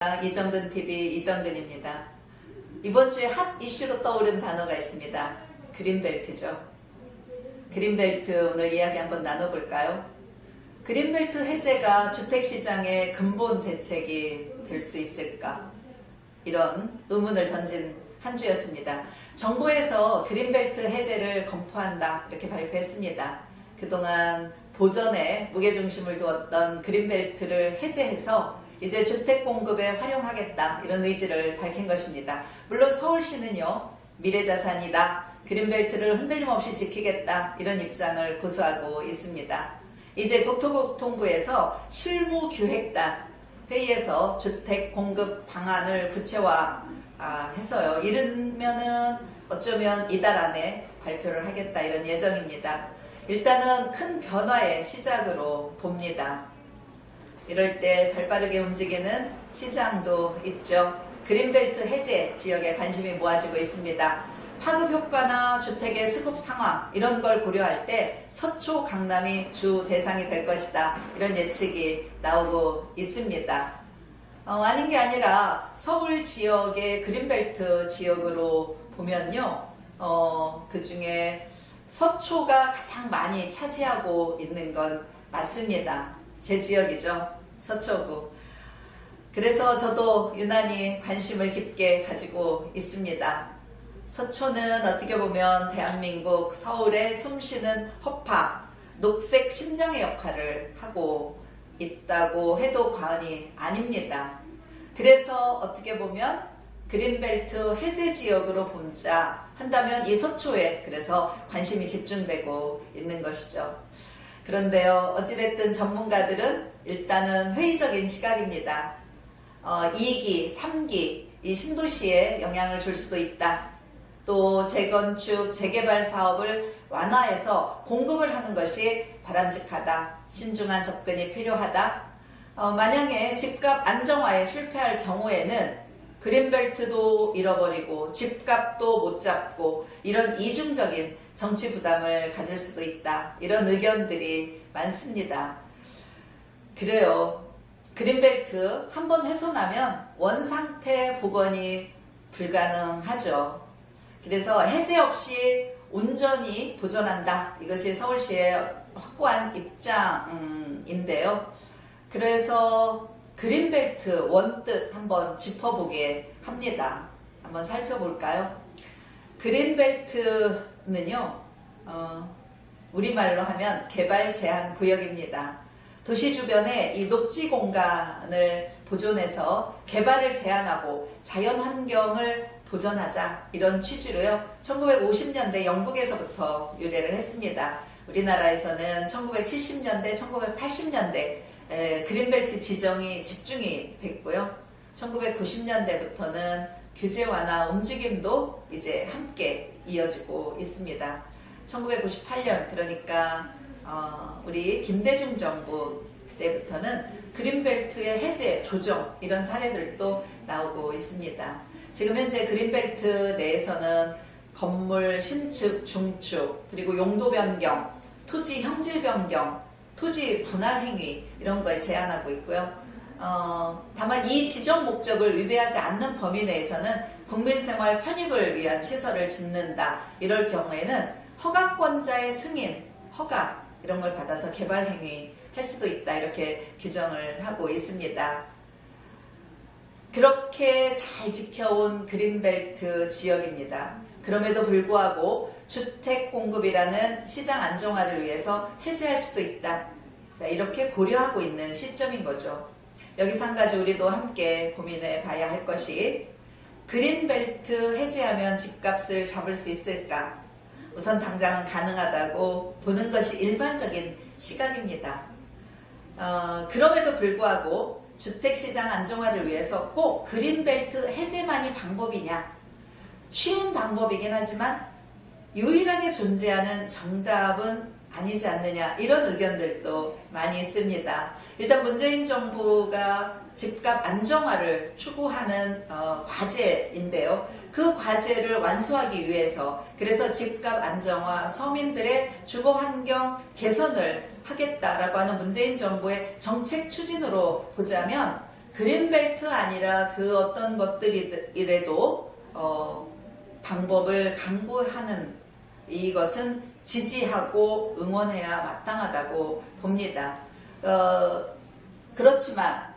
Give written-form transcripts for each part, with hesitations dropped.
이정근 TV 이정근입니다. 이번 주에 핫 이슈로 떠오른 단어가 있습니다. 그린벨트죠. 그린벨트 오늘 이야기 한번 나눠볼까요? 그린벨트 해제가 주택시장의 근본 대책이 될 수 있을까? 이런 의문을 던진 한 주였습니다. 정부에서 그린벨트 해제를 검토한다 이렇게 발표했습니다. 그동안 보전에 무게중심을 두었던 그린벨트를 해제해서 이제 주택 공급에 활용하겠다 이런 의지를 밝힌 것입니다. 물론 서울시는요, 미래자산이다, 그린벨트를 흔들림 없이 지키겠다 이런 입장을 고수하고 있습니다. 이제 국토교통부에서 실무기획단 회의에서 주택 공급 방안을 구체화해서요, 이르면은 어쩌면 이달 안에 발표를 하겠다 이런 예정입니다. 일단은 큰 변화의 시작으로 봅니다. 이럴 때 발빠르게 움직이는 시장도 있죠. 그린벨트 해제 지역에 관심이 모아지고 있습니다. 파급 효과나 주택의 수급 상황 이런 걸 고려할 때 서초, 강남이 주 대상이 될 것이다 이런 예측이 나오고 있습니다. 아닌 게 아니라 서울 지역의 그린벨트 지역으로 보면요, 그 중에 서초가 가장 많이 차지하고 있는 건 맞습니다. 제 지역이죠. 서초구. 그래서 저도 유난히 관심을 깊게 가지고 있습니다. 서초는 어떻게 보면 대한민국 서울의 숨쉬는 허파, 녹색 심장의 역할을 하고 있다고 해도 과언이 아닙니다. 그래서 어떻게 보면 그린벨트 해제 지역으로 보자 한다면 이 서초에 그래서 관심이 집중되고 있는 것이죠. 그런데요, 어찌됐든 전문가들은 일단은 회의적인 시각입니다. 2기, 3기, 이 신도시에 영향을 줄 수도 있다. 또 재건축, 재개발 사업을 완화해서 공급을 하는 것이 바람직하다. 신중한 접근이 필요하다. 만약에 집값 안정화에 실패할 경우에는 그린벨트도 잃어버리고 집값도 못 잡고 이런 이중적인 정치 부담을 가질 수도 있다. 이런 의견들이 많습니다. 그래요. 그린벨트 한번 훼손하면 원상태 복원이 불가능하죠. 그래서 해제 없이 온전히 보존한다. 이것이 서울시의 확고한 입장인데요. 그래서 그린벨트 원뜻 한번 짚어보게 합니다. 한번 살펴볼까요? 그린벨트는요, 우리말로 하면 개발 제한 구역입니다. 도시 주변에 이 녹지 공간을 보존해서 개발을 제한하고 자연 환경을 보존하자 이런 취지로요, 1950년대 영국에서부터 유래를 했습니다. 우리나라에서는 1970년대, 1980년대 그린벨트 지정이 집중이 됐고요. 1990년대부터는 규제 완화 움직임도 이제 함께 이어지고 있습니다. 1998년 그러니까 우리 김대중 정부 때부터는 그린벨트의 해제, 조정 이런 사례들도 나오고 있습니다. 지금 현재 그린벨트 내에서는 건물 신축, 중축, 그리고 용도 변경, 토지 형질 변경, 토지 분할 행위 이런 걸 제한하고 있고요. 다만 이 지정 목적을 위배하지 않는 범위 내에서는 국민생활 편익을 위한 시설을 짓는다. 이럴 경우에는 허가권자의 승인, 허가 이런 걸 받아서 개발 행위 할 수도 있다. 이렇게 규정을 하고 있습니다. 그렇게 잘 지켜온 그린벨트 지역입니다. 그럼에도 불구하고 주택 공급이라는 시장 안정화를 위해서 해제할 수도 있다. 자, 이렇게 고려하고 있는 시점인 거죠. 여기서 한 가지 우리도 함께 고민해 봐야 할 것이, 그린벨트 해제하면 집값을 잡을 수 있을까? 우선 당장은 가능하다고 보는 것이 일반적인 시각입니다. 그럼에도 불구하고 주택시장 안정화를 위해서 꼭 그린벨트 해제만이 방법이냐? 쉬운 방법이긴 하지만 유일하게 존재하는 정답은 아니지 않느냐, 이런 의견들도 많이 있습니다. 일단 문재인 정부가 집값 안정화를 추구하는 과제인데요. 그 과제를 완수하기 위해서, 그래서 집값 안정화, 서민들의 주거 환경 개선을 하겠다라고 하는 문재인 정부의 정책 추진으로 보자면 그린벨트 아니라 그 어떤 것들이라도 방법을 강구하는 이것은 지지하고 응원해야 마땅하다고 봅니다. 그렇지만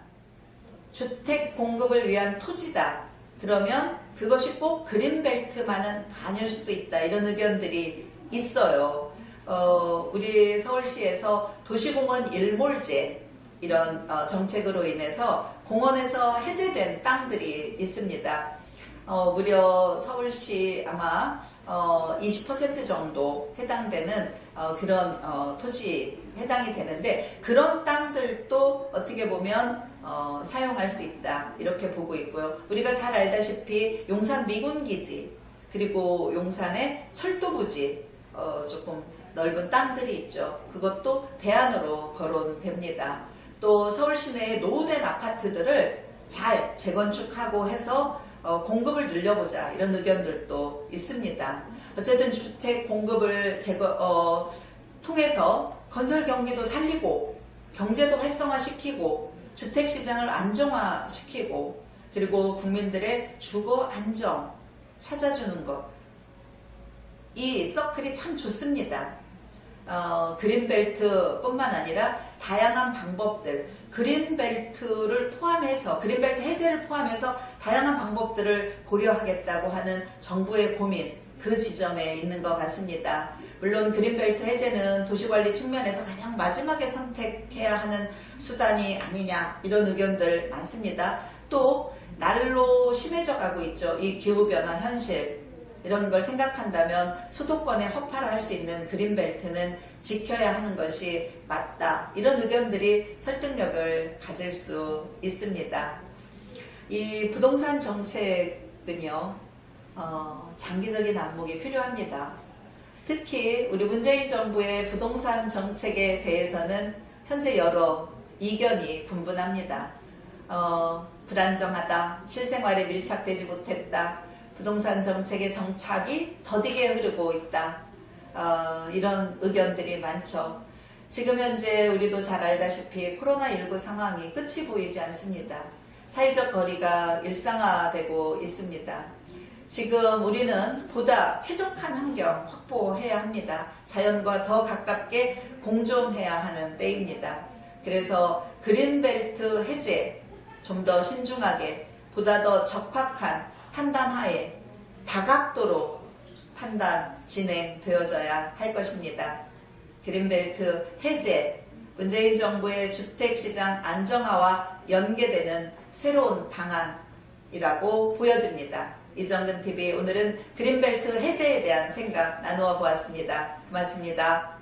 주택 공급을 위한 토지다. 그러면 그것이 꼭 그린벨트만은 아닐 수도 있다. 이런 의견들이 있어요. 우리 서울시에서 도시공원 일몰제 이런 정책으로 인해서 공원에서 해제된 땅들이 있습니다. 무려 서울시 아마 20% 정도 해당되는 그런 토지 해당이 되는데 그런 땅들도 어떻게 보면 사용할 수 있다 이렇게 보고 있고요. 우리가 잘 알다시피 용산 미군기지 그리고 용산의 철도부지 조금 넓은 땅들이 있죠. 그것도 대안으로 거론됩니다. 또 서울 시내의 노후된 아파트들을 잘 재건축하고 해서 공급을 늘려보자 이런 의견들도 있습니다. 어쨌든 주택 공급을 통해서 건설 경기도 살리고 경제도 활성화시키고 주택시장을 안정화시키고 그리고 국민들의 주거 안정 찾아주는 것, 이 서클이 참 좋습니다. 그린벨트 뿐만 아니라 다양한 방법들, 그린벨트를 포함해서, 그린벨트 해제를 포함해서 다양한 방법들을 고려하겠다고 하는 정부의 고민, 그 지점에 있는 것 같습니다. 물론 그린벨트 해제는 도시관리 측면에서 가장 마지막에 선택해야 하는 수단이 아니냐 이런 의견들 많습니다. 또 날로 심해져 가고 있죠. 이 기후변화 현실. 이런 걸 생각한다면 수도권에 허파를 할 수 있는 그린벨트는 지켜야 하는 것이 맞다. 이런 의견들이 설득력을 가질 수 있습니다. 이 부동산 정책은요, 장기적인 안목이 필요합니다. 특히 우리 문재인 정부의 부동산 정책에 대해서는 현재 여러 이견이 분분합니다. 불안정하다, 실생활에 밀착되지 못했다, 부동산 정책의 정착이 더디게 흐르고 있다. 이런 의견들이 많죠. 지금 현재 우리도 잘 알다시피 코로나19 상황이 끝이 보이지 않습니다. 사회적 거리가 일상화되고 있습니다. 지금 우리는 보다 쾌적한 환경 확보해야 합니다. 자연과 더 가깝게 공존해야 하는 때입니다. 그래서 그린벨트 해제 좀 더 신중하게 보다 더 적확한 판단하에 다각도로 판단 진행되어져야 할 것입니다. 그린벨트 해제, 문재인 정부의 주택시장 안정화와 연계되는 새로운 방안이라고 보여집니다. 이정근TV 오늘은 그린벨트 해제에 대한 생각 나누어 보았습니다. 고맙습니다.